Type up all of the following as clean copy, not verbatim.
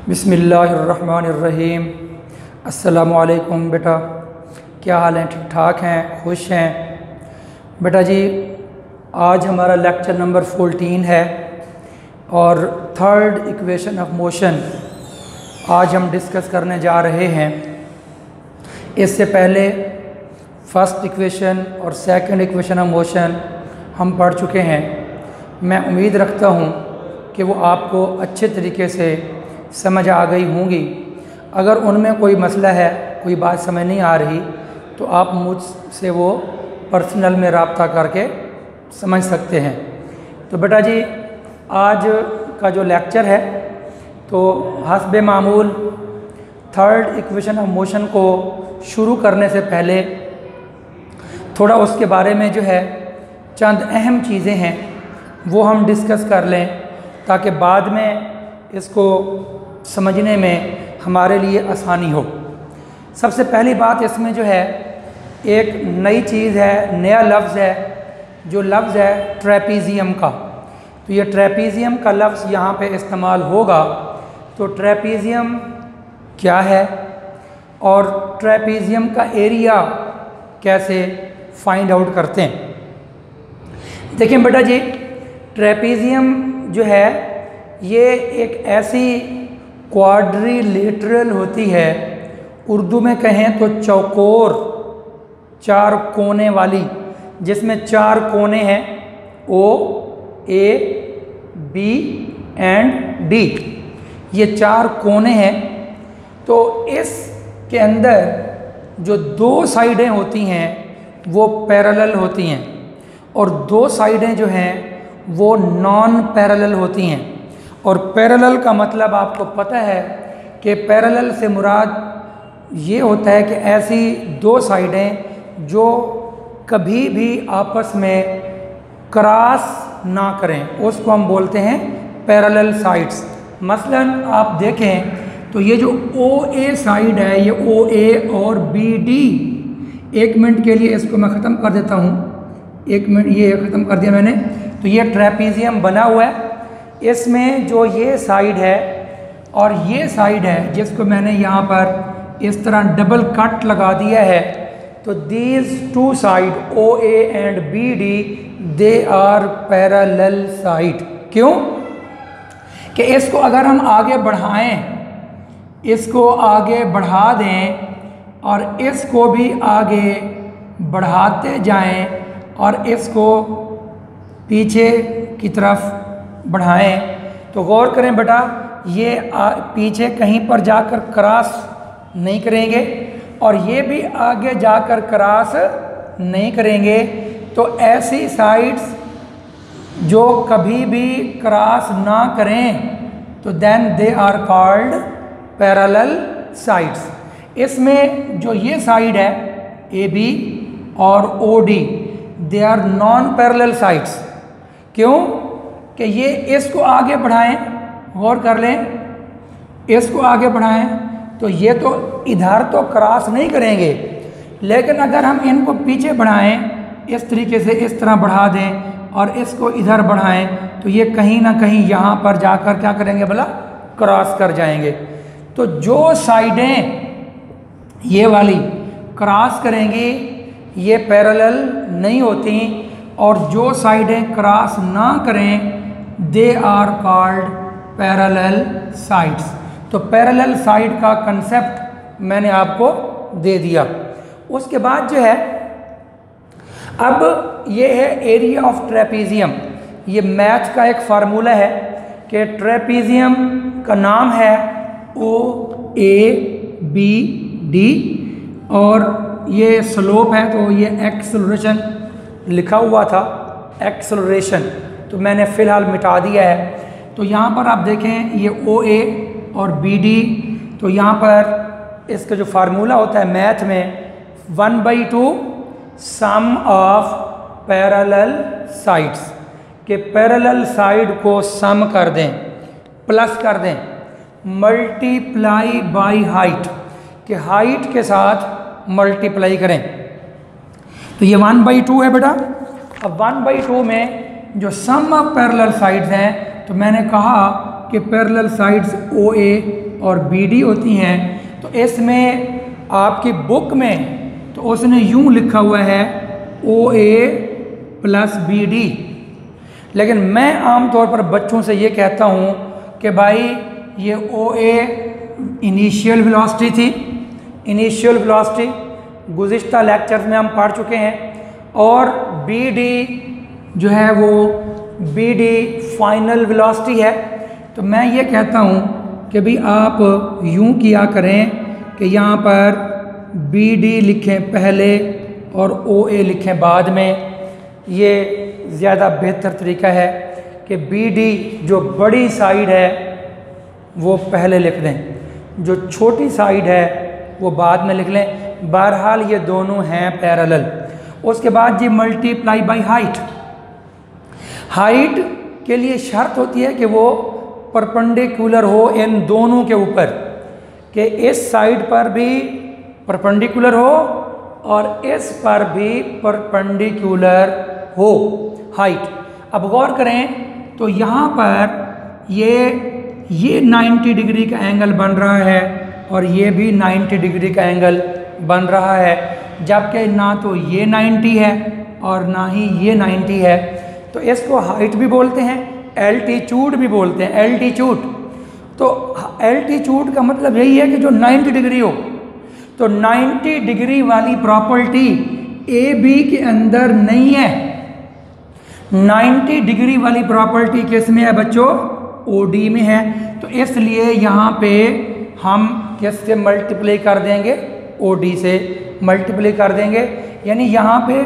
बिस्मिल्लाहिर्रहमानिर्रहीम। अस्सलामुअलैकुम बेटा, क्या हाल है? ठीक ठाक हैं? खुश हैं? बेटा जी, आज हमारा लेक्चर नंबर 14 है और थर्ड इक्वेशन ऑफ मोशन आज हम डिस्कस करने जा रहे हैं। इससे पहले फर्स्ट इक्वेशन और सेकंड इक्वेशन ऑफ मोशन हम पढ़ चुके हैं। मैं उम्मीद रखता हूँ कि वो आपको अच्छे तरीके से समझ आ गई होंगी। अगर उनमें कोई मसला है, कोई बात समझ नहीं आ रही, तो आप मुझसे वो पर्सनल में रब्ता करके समझ सकते हैं। तो बेटा जी, आज का जो लेक्चर है तो हस्बे मामूल थर्ड इक्वेशन ऑफ मोशन को शुरू करने से पहले थोड़ा उसके बारे में जो है चंद अहम चीज़ें हैं वो हम डिस्कस कर लें, ताकि बाद में इसको समझने में हमारे लिए आसानी हो। सबसे पहली बात इसमें जो है एक नई चीज़ है, नया लफ्ज़ है, जो लफ्ज़ है ट्रेपीजियम का। तो ये ट्रेपीजियम का लफ्ज़ यहाँ पे इस्तेमाल होगा। तो ट्रेपीजियम क्या है और ट्रेपीजियम का एरिया कैसे फाइंड आउट करते हैं? देखिए बेटा जी, ट्रेपीजियम जो है ये एक ऐसी क्वाड्रिलेटरल होती है, उर्दू में कहें तो चौकोर, चार कोने वाली, जिसमें चार कोने हैं ओ, ए, बी एंड डी। ये चार कोने हैं। तो इसके अंदर जो दो साइडें होती हैं वो पैरेलल होती हैं और दो साइडें जो हैं वो नॉन पैरेलल होती हैं। और पैरेलल का मतलब आपको पता है कि पैरेलल से मुराद ये होता है कि ऐसी दो साइडें जो कभी भी आपस में क्रॉस ना करें, उसको हम बोलते हैं पैरेलल साइड्स। मसलन आप देखें तो ये जो ओ ए साइड है, ये ओ ए और बी डी, एक मिनट के लिए इसको मैं ख़त्म कर देता हूँ। एक मिनट, ये ख़त्म कर दिया मैंने। तो ये ट्रेपीजियम बना हुआ है। इसमें जो ये साइड है और ये साइड है, जिसको मैंने यहाँ पर इस तरह डबल कट लगा दिया है, तो these two side O A and B D they are parallel side. क्यों? कि इसको अगर हम आगे बढ़ाएं, इसको आगे बढ़ा दें और इसको भी आगे बढ़ाते जाएं और इसको पीछे की तरफ बढ़ाएं, तो गौर करें बेटा, ये पीछे कहीं पर जाकर क्रॉस नहीं करेंगे और ये भी आगे जाकर क्रॉस नहीं करेंगे। तो ऐसी साइड्स जो कभी भी क्रॉस ना करें तो then they are called parallel sides. इसमें जो ये साइड है ए बी और O D, they are non parallel sides. क्यों? कि ये इसको आगे बढ़ाएं, गौर कर लें, इसको आगे बढ़ाएं तो ये तो इधर तो क्रॉस नहीं करेंगे, लेकिन अगर हम इनको पीछे बढ़ाएं, इस तरीके से इस तरह बढ़ा दें और इसको इधर बढ़ाएं, तो ये कहीं ना कहीं यहाँ पर जाकर क्या करेंगे भला? क्रॉस कर जाएंगे। तो जो साइडें ये वाली क्रॉस करेंगी ये पैरेलल नहीं होती, और जो साइडें क्रॉस ना करें they are called parallel sides. तो पैरेलल साइड का कंसेप्ट मैंने आपको दे दिया। उसके बाद जो है, अब ये है एरिया ऑफ ट्रेपीजियम। ये मैथ का एक फार्मूला है कि ट्रेपीजियम का नाम है ओ ए बी डी और ये स्लोप है, तो ये एक्सेलरेशन लिखा हुआ था, एक्सेलरेशन, तो मैंने फ़िलहाल मिटा दिया है। तो यहाँ पर आप देखें ये ओ ए और बी डी, तो यहाँ पर इसका जो फार्मूला होता है मैथ में 1/2 सम ऑफ पैरेलल साइड्स, के पैरेलल साइड को सम कर दें, प्लस कर दें, मल्टीप्लाई बाई हाइट, के हाइट के साथ मल्टीप्लाई करें। तो ये 1/2 है बेटा। अब 1/2 में जो सम ऑफ पैरेलल साइड्स हैं, तो मैंने कहा कि पैरेलल साइड्स ओ ए और बी डी होती हैं, तो इसमें आपकी बुक में तो उसने यूं लिखा हुआ है ओ ए प्लस बी डी, लेकिन मैं आमतौर पर बच्चों से ये कहता हूँ कि भाई ये ओ ए इनिशियल वेलोसिटी थी, इनिशियल वेलोसिटी गुज़िश्ता लेक्चर्स में हम पढ़ चुके हैं, और बी डी जो है वो बी डी फाइनल वेलोसिटी है। तो मैं ये कहता हूँ कि भाई आप यूं किया करें कि यहाँ पर बी डी लिखें पहले और ओ ए लिखें बाद में। ये ज़्यादा बेहतर तरीका है कि बी डी जो बड़ी साइड है वो पहले लिख दें, जो छोटी साइड है वो बाद में लिख लें। बहरहाल ये दोनों हैं पैरेलल। उसके बाद जी मल्टीप्लाई बाय हाइट। हाइट के लिए शर्त होती है कि वो परपेंडिकुलर हो इन दोनों के ऊपर, कि इस साइड पर भी परपेंडिकुलर हो और इस पर भी परपेंडिकुलर हो हाइट। अब गौर करें तो यहाँ पर ये 90 डिग्री का एंगल बन रहा है और ये भी 90 डिग्री का एंगल बन रहा है, जबकि ना तो ये 90 है और ना ही ये 90 है। तो इसको हाइट भी बोलते हैं, एल्टीट्यूड भी बोलते हैं, एल्टीट्यूड। तो एल्टीट्यूड का मतलब यही है कि जो 90 डिग्री हो। तो 90 डिग्री वाली प्रॉपर्टी ए बी के अंदर नहीं है। 90 डिग्री वाली प्रॉपर्टी किस में है बच्चों? ओ डी में है। तो इसलिए यहाँ पे हम किससे मल्टीप्लाई कर देंगे? ओ डी से मल्टीप्लाई कर देंगे। यानी यहाँ पे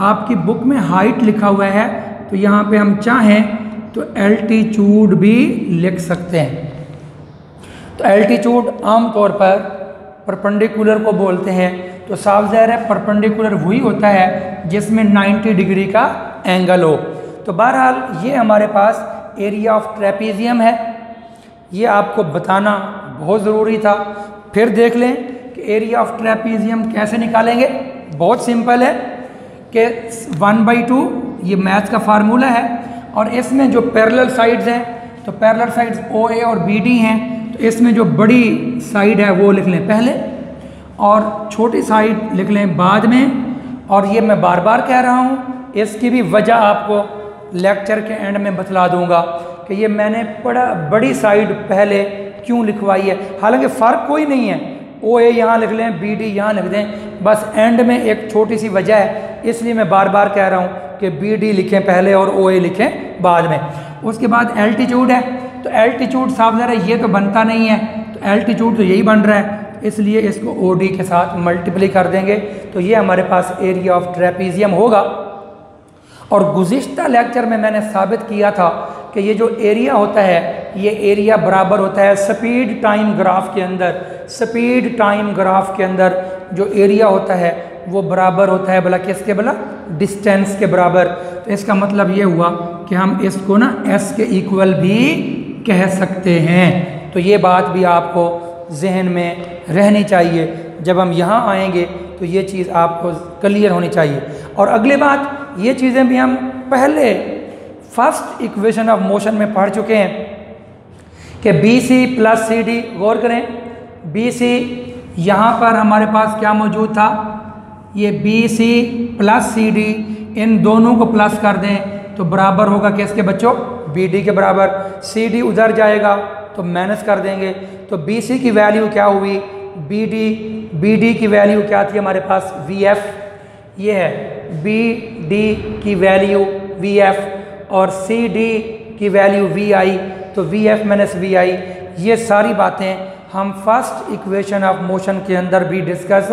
आपकी बुक में हाइट लिखा हुआ है, तो यहाँ पे हम चाहें तो एल्टीट्यूड भी लिख सकते हैं। तो एल्टीट्यूड आमतौर पर परपेंडिकुलर को बोलते हैं। तो साफ ज़ाहिर है परपेंडिकुलर वही होता है जिसमें 90 डिग्री का एंगल हो। तो बहरहाल ये हमारे पास एरिया ऑफ ट्रेपीजियम है, ये आपको बताना बहुत ज़रूरी था। फिर देख लें कि एरिया ऑफ ट्रेपीजियम कैसे निकालेंगे। बहुत सिंपल है कि 1/2 ये मैथ का फार्मूला है, और इसमें जो पैरेलल साइड्स हैं, तो पैरेलल साइड्स ओ ए और बी डी हैं, तो इसमें जो बड़ी साइड है वो लिख लें पहले और छोटी साइड लिख लें बाद में। और ये मैं बार बार कह रहा हूँ, इसकी भी वजह आपको लेक्चर के एंड में बतला दूंगा कि ये मैंने बड़ी साइड पहले क्यों लिखवाई है। हालांकि फ़र्क कोई नहीं है, ओ ए यहाँ लिख लें, बी डी यहाँ लिख दें, बस एंड में एक छोटी सी वजह है, इसलिए मैं बार बार कह रहा हूँ कि बी डी लिखें पहले और ओ ए लिखें बाद में। उसके बाद एल्टीट्यूड है, तो एल्टीट्यूड साफ ज़रा ये तो बनता नहीं है, तो एल्टीट्यूड तो यही बन रहा है, इसलिए इसको ओ डी के साथ मल्टीप्लाई कर देंगे। तो ये हमारे पास एरिया ऑफ ट्रेपीजियम होगा। और गुज़िश्ता लेक्चर में मैंने साबित किया था कि ये जो एरिया होता है, ये एरिया बराबर होता है स्पीड टाइम ग्राफ के अंदर। स्पीड टाइम ग्राफ के अंदर जो एरिया होता है वो बराबर होता है भला किसके? भला डिस्टेंस के बराबर। तो इसका मतलब ये हुआ कि हम इसको ना एस के इक्वल भी कह सकते हैं। तो ये बात भी आपको जहन में रहनी चाहिए। जब हम यहाँ आएंगे तो ये चीज़ आपको क्लियर होनी चाहिए। और अगली बात, ये चीज़ें भी हम पहले फर्स्ट इक्वेशन ऑफ मोशन में पढ़ चुके हैं कि B C plus C D. गौर करें, बी सी यहाँ पर हमारे पास क्या मौजूद था? ये B C plus C D, इन दोनों को प्लस कर दें तो बराबर होगा किसके बच्चों? बी डी के बराबर। सी डी उधर जाएगा तो माइनस कर देंगे। तो बी सी की वैल्यू क्या हुई? बी डी की वैल्यू क्या थी हमारे पास? V F. ये है बी डी की वैल्यू वी एफ और सी डी की वैल्यू वी आई। तो वी एफ माइनस वी आई, ये सारी बातें हम फर्स्ट इक्वेशन ऑफ मोशन के अंदर भी डिस्कस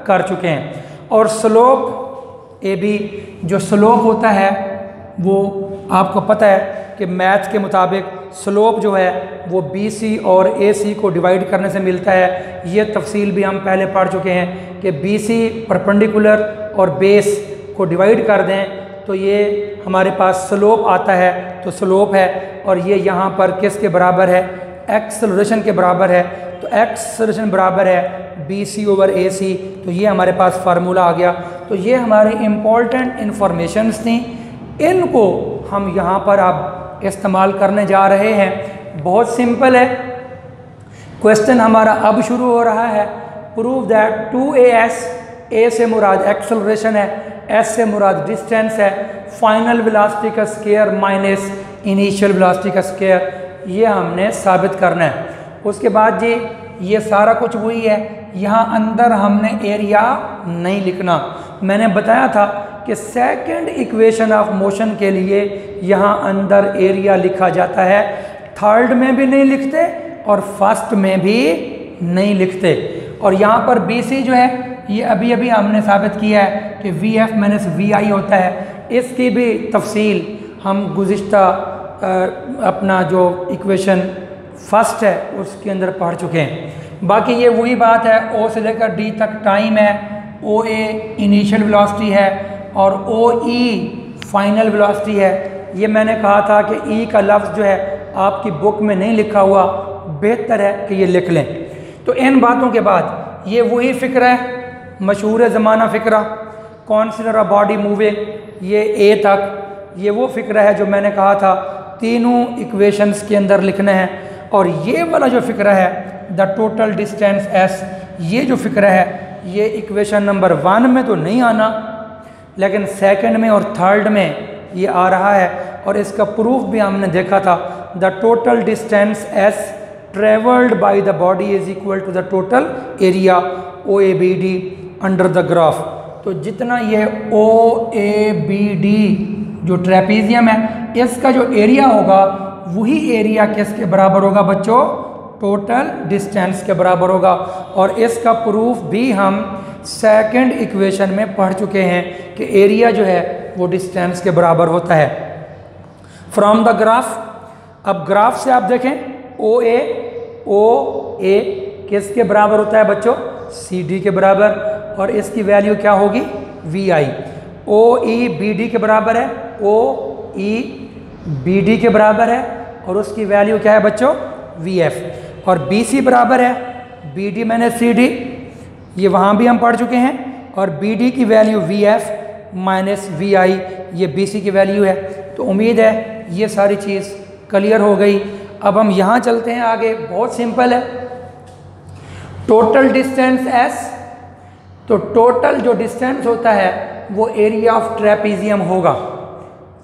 कर चुके हैं। और स्लोप ए बी, जो स्लोप होता है वो आपको पता है कि मैथ के मुताबिक स्लोप जो है वो बी सी और ए सी को डिवाइड करने से मिलता है। ये तफसील भी हम पहले पढ़ चुके हैं कि बी सी परपेंडिकुलर और बेस को डिवाइड कर दें तो ये हमारे पास स्लोप आता है। तो स्लोप है, और ये यहाँ पर किसके बराबर है? एक्सेलरेशन के बराबर है। तो एक्सेलरेशन बराबर है बी सी ओवर ए सी। तो ये हमारे पास फार्मूला आ गया। तो ये हमारे इम्पॉर्टेंट इन्फॉर्मेशंस थी, इनको हम यहाँ पर अब इस्तेमाल करने जा रहे हैं। बहुत सिंपल है, क्वेश्चन हमारा अब शुरू हो रहा है। प्रूव दैट 2as, ए से मुराद एक्सेलरेशन है, एस से मुराद डिस्टेंस है, फाइनल वेलोसिटी का स्क्वायर माइनस इनिशियल वेलोसिटी का स्क्वायर, ये हमने साबित करना है। उसके बाद जी ये सारा कुछ वही है, यहाँ अंदर हमने एरिया नहीं लिखना। मैंने बताया था कि सेकंड इक्वेशन ऑफ मोशन के लिए यहाँ अंदर एरिया लिखा जाता है, थर्ड में भी नहीं लिखते और फर्स्ट में भी नहीं लिखते। और यहाँ पर BC जो है ये अभी अभी हमने साबित किया है कि VF माइनस VI होता है। इसकी भी तफसील हम गुज़िश्ता अपना जो इक्वेशन फर्स्ट है उसके अंदर पढ़ चुके हैं। बाकी ये वही बात है, O से लेकर D तक टाइम है, OA इनिशियल वेलोसिटी है और OE फाइनल वेलोसिटी है। ये मैंने कहा था कि E का लफ्ज़ जो है आपकी बुक में नहीं लिखा हुआ, बेहतर है कि ये लिख लें। तो इन बातों के बाद ये वही फ़िक्र है, मशहूर ज़माना फ़िक्रा, कॉन्सिडर अ बॉडी मूविंग, ये A तक, ये वो फ़िक्र है जो मैंने कहा था तीनों इक्वेशंस के अंदर लिखना है। और ये वाला जो फ़िक्र है द टोटल डिस्टेंस S, ये जो फ़िक्र है ये इक्वेशन नंबर 1 में तो नहीं आना, लेकिन सेकंड में और थर्ड में ये आ रहा है। और इसका प्रूफ भी हमने देखा था, the total distance S travelled by the body is equal to the total area OABD under the graph. तो जितना ये OABD जो ट्रेपीजियम है इसका जो एरिया होगा वही एरिया किसके बराबर होगा बच्चों, टोटल डिस्टेंस के बराबर होगा। और इसका प्रूफ भी हम सेकंड इक्वेशन में पढ़ चुके हैं कि एरिया जो है वो डिस्टेंस के बराबर होता है। फ्रॉम द ग्राफ, अब ग्राफ से आप देखें OA किसके बराबर होता है बच्चों, CD के बराबर, और इसकी वैल्यू क्या होगी VI। OEBD के बराबर है, OEBD के बराबर है और उसकी वैल्यू क्या है बच्चों VF। और BC बराबर है BD माइनस CD, ये वहाँ भी हम पढ़ चुके हैं, और BD की वैल्यू VF माइनस VI, ये BC की वैल्यू है। तो उम्मीद है ये सारी चीज़ क्लियर हो गई। अब हम यहाँ चलते हैं आगे, बहुत सिंपल है। टोटल डिस्टेंस S, तो टोटल जो डिस्टेंस होता है वो एरिया ऑफ ट्रेपीजियम होगा,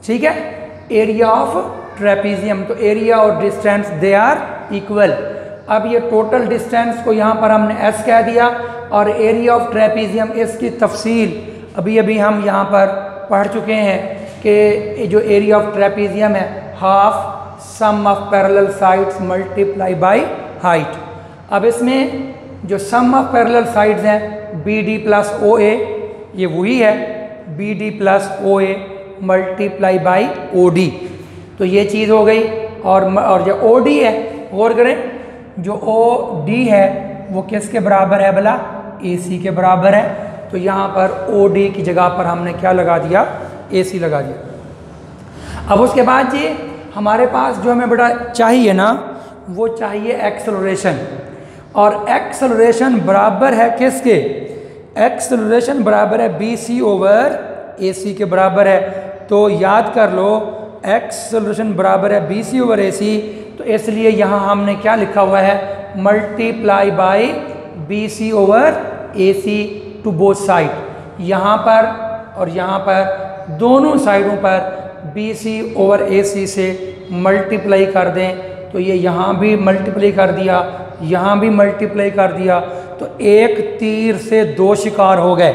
ठीक है, एरिया ऑफ ट्रेपीजियम। तो एरिया और डिस्टेंस दे आर इक्वल। अब ये टोटल डिस्टेंस को यहाँ पर हमने S कह दिया और एरिया ऑफ ट्रेपीजियम, इसकी तफसील अभी अभी हम यहाँ पर पढ़ चुके हैं कि जो एरिया ऑफ ट्रेपीजियम है half sum of parallel sides multiply by height. अब इसमें जो सम ऑफ पैरेलल साइड्स हैं BD प्लस OA, ये वही है BD plus OA multiply by OD। तो ये चीज़ हो गई। और जो OD है, गौर करें, जो OD है वो किसके बराबर है भला, AC के बराबर है। तो यहाँ पर OD की जगह पर हमने क्या लगा दिया, AC लगा दिया। अब उसके बाद जी हमारे पास जो हमें बड़ा चाहिए ना, वो चाहिए एक्सेलरेशन। और एक्सेलरेशन बराबर है किसके, एक्सेलरेशन बराबर है BC ओवर AC के बराबर है। तो याद कर लो एक्सेलरेशन बराबर है BC ओवर AC, तो इसलिए यहाँ हमने क्या लिखा हुआ है, multiply by BC over AC to both side. यहाँ पर और यहाँ पर दोनों साइडों पर BC ओवर AC से मल्टीप्लाई कर दें, तो ये यहाँ भी मल्टीप्लाई कर दिया, यहाँ भी मल्टीप्लाई कर दिया, तो एक तीर से दो शिकार हो गए।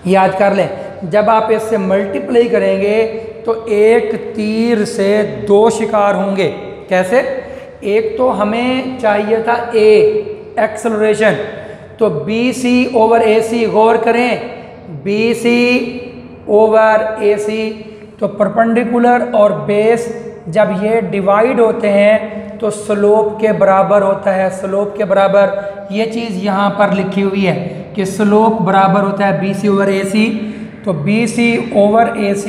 याद कर लें, जब आप इससे मल्टीप्लाई करेंगे तो एक तीर से दो शिकार होंगे। कैसे, एक तो हमें चाहिए था A एक्सेलरेशन, तो BC ओवर AC, गौर करें BC ओवर AC, तो परपेंडिकुलर और बेस जब ये डिवाइड होते हैं तो स्लोप के बराबर होता है, स्लोप के बराबर। ये चीज़ यहाँ पर लिखी हुई है कि स्लोप बराबर होता है BC ओवर AC, तो BC ओवर AC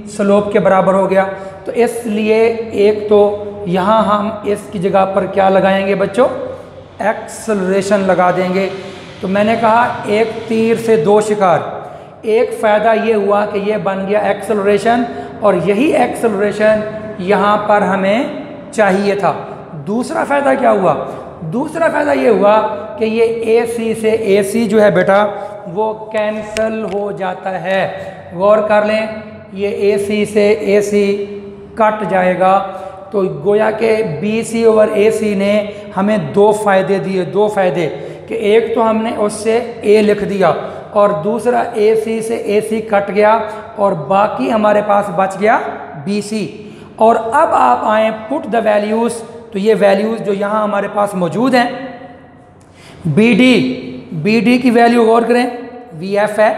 स्लोप के बराबर हो गया। तो इसलिए एक तो यहाँ हम इसकी जगह पर क्या लगाएंगे बच्चों, एक्सेलरेशन लगा देंगे। तो मैंने कहा एक तीर से दो शिकार। एक फ़ायदा ये हुआ कि ये बन गया एक्सेलरेशन, और यही एक्सेलरेशन यहाँ पर हमें चाहिए था। दूसरा फ़ायदा क्या हुआ, दूसरा फ़ायदा ये हुआ कि ये AC से AC जो है बेटा वो कैंसल हो जाता है। गौर कर लें, ये AC से AC कट जाएगा। तो गोया के BC ओवर AC ने हमें दो फ़ायदे दिए, दो फ़ायदे कि एक तो हमने उससे A लिख दिया और दूसरा AC से AC कट गया और बाकी हमारे पास बच गया BC। और अब आप आए पुट द वैल्यूज़, तो ये वैल्यूज़ जो यहाँ हमारे पास मौजूद हैं, BD की वैल्यू गौर करें VF है,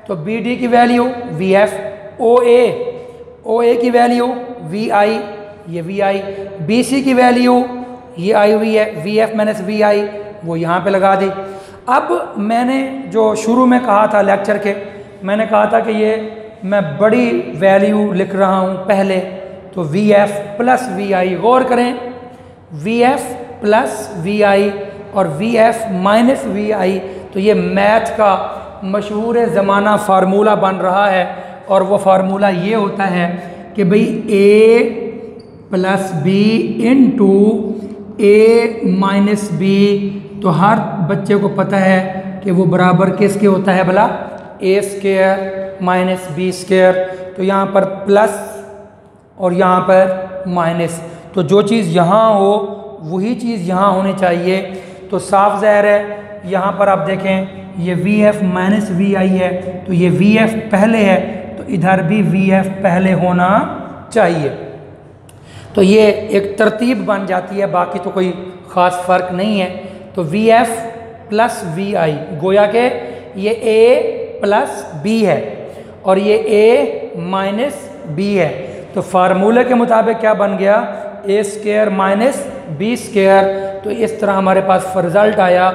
तो BD की वैल्यू VF, OA की वैल्यू VI, ये VI, BC की वैल्यू ये आई हुई है VF माइनस VI, वो यहाँ पे लगा दी। अब मैंने जो शुरू में कहा था लेक्चर के, मैंने कहा था कि ये मैं बड़ी वैल्यू लिख रहा हूँ पहले, तो VF प्लस VI, गौर करें VF प्लस VI और VF माइनस VI, तो ये मैथ का मशहूर ज़माना फार्मूला बन रहा है। और वो फार्मूला ये होता है कि भाई A plus B into A minus B, तो हर बच्चे को पता है कि वो बराबर किसके होता है भला, A square minus B square. तो यहाँ पर प्लस और यहाँ पर माइनस, तो जो चीज़ यहाँ हो वही चीज़ यहाँ होनी चाहिए। तो साफ ज़ाहिर है यहाँ पर आप देखें ये VF माइनस VI है, तो ये VF पहले है तो इधर भी VF पहले होना चाहिए। तो ये एक तरतीब बन जाती है, बाकी तो कोई ख़ास फ़र्क नहीं है। तो VF प्लस VI, गोया के ये A प्लस B है और ये A माइनस B है। तो फार्मूले के मुताबिक क्या बन गया, A square minus B square. तो इस तरह हमारे पास रिज़ल्ट आया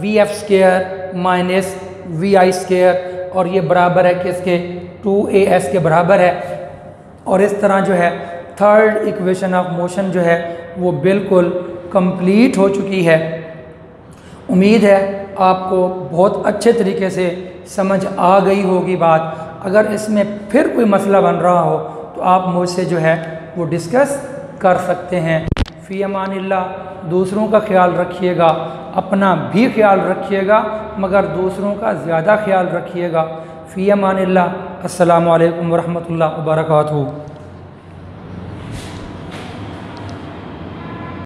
VF square minus VI square, और ये बराबर है किसके, 2AS के बराबर है। और इस तरह जो है थर्ड इक्वेशन ऑफ मोशन जो है वो बिल्कुल कंप्लीट हो चुकी है। उम्मीद है आपको बहुत अच्छे तरीके से समझ आ गई होगी बात। अगर इसमें फिर कोई मसला बन रहा हो तो आप मुझसे जो है वो डिस्कस कर सकते हैं। फ़ी अमानिल्लाह, दूसरों का ख्याल रखिएगा, अपना भी ख्याल रखिएगा, मगर दूसरों का ज़्यादा ख्याल रखिएगा। फ़ी अमानिल्लाह, अस्सलामु अलैकुम वरहमतुल्लाहि व बरकातुहू।